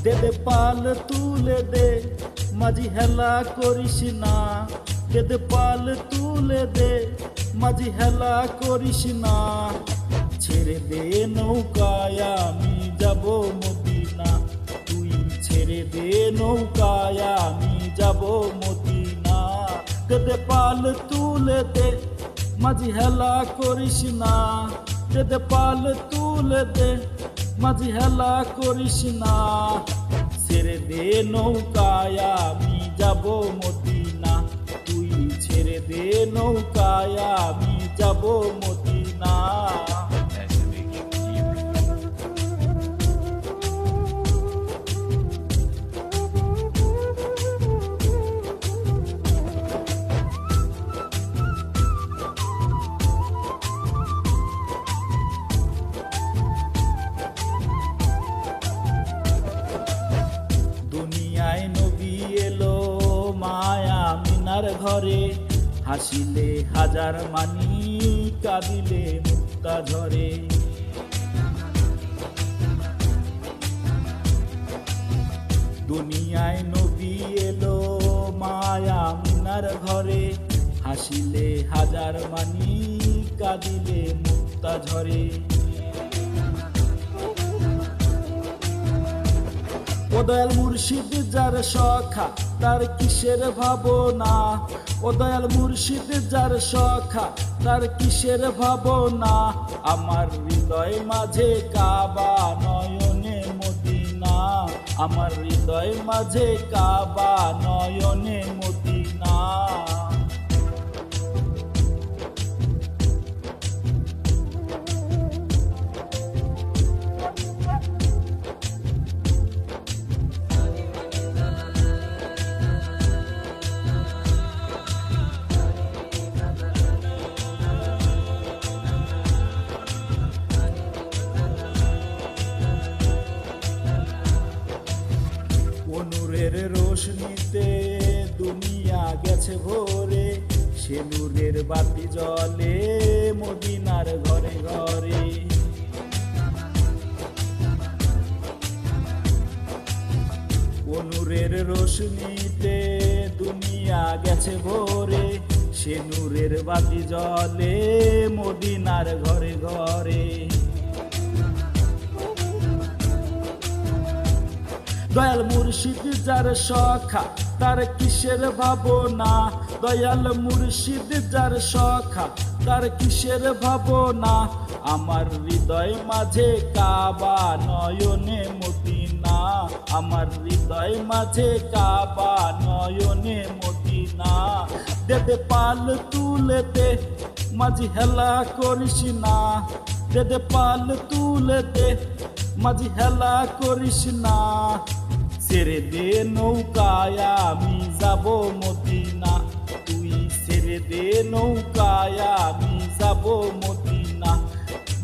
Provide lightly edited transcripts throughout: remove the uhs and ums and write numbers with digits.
দে দে পাল তুলে দে, মাঝি হেলা করিস না। দে দে পাল তুলে দে, মাঝি হেলা করিস না। ছেড়ে দে নৌকায় আমি যাব মদিনা, তুই ছেড়ে দে নৌকায় আমি যাব মদিনা। দে দে পাল তুলে দে, মাঝি হেলা করিস না। দে দে পাল তুলে দে, মাঝি হেলা করিস না। ছেড়ে দে নৌকায় আমি যাব মদিনা, তুই ছেড়ে দে নৌকায় আমি যাব মদিনা। দুনিয়ায় নবী এলো মায়া মিনার ঘরে, হাসিলে হাজার মানি কাঁদিলে মুক্তা ঝরে। দুনিয়ায় নবী এলো মায়া মিনার ঘরে, হাসিলে হাজার মানি কাঁদিলে মুক্তা ঝরে। ও দয়াল মুর্শিদ যার সখা তার কিসের ভাবনা। ও দয়াল মুর্শিদ যার সখা তার কিসের ভাবনা। আমার হৃদয় মাঝে কাবা নয়নে মদিনা, আমার হৃদয় মাঝে কাবা নয়নে মদিনা। নূরের রোশনীতে দুনিয়া গেছে ভরে, সে নূরের বাতি জ্বলে মদিনার ঘরে ঘরে। ও নূরের রোশনীতে দুনিয়া গেছে ভরে, সে নূরের বাতি জ্বলে মদিনার ঘরে ঘরে। দয়াল মুর্শিদ যার সখা তার কিসের ভাবনা। দয়াল মুর্শিদ যার সখা তার কিসের ভাবনা। আমার হৃদয় মাঝে কাবা নয়নে মদিনা, আমার হৃদয় মাঝে কাবা নয়নে মদিনা। দে দে পাল তুলে দে, মাঝি হেলা করিস না। দে দে পাল তুলে দে, মাঝি হেলা করিস না। ছেড়ে দে নৌকায় আমি যাব মদিনা, তুই ছেড়ে দে নৌকায় আমি যাব মদিনা।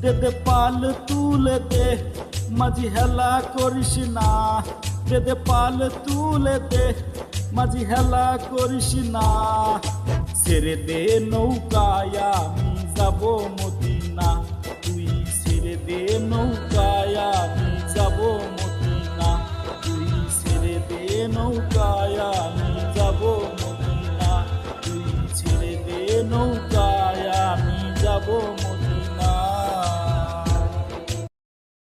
দে দে পাল তুলে দে, মাঝি হেলা করিস না। দে দে পাল তুলে দে, মাঝি হেলা করিস না। ছেড়ে দে নৌকায় আমি যাব মদিনা, তুই ছেড়ে দে নৌকায় আমি যাব মদিনা। তুই ছেড়ে দে নৌকায় আমি যাব মদিনা, তুই ছেড়ে দে নৌকায় আমি যাব মদিনা।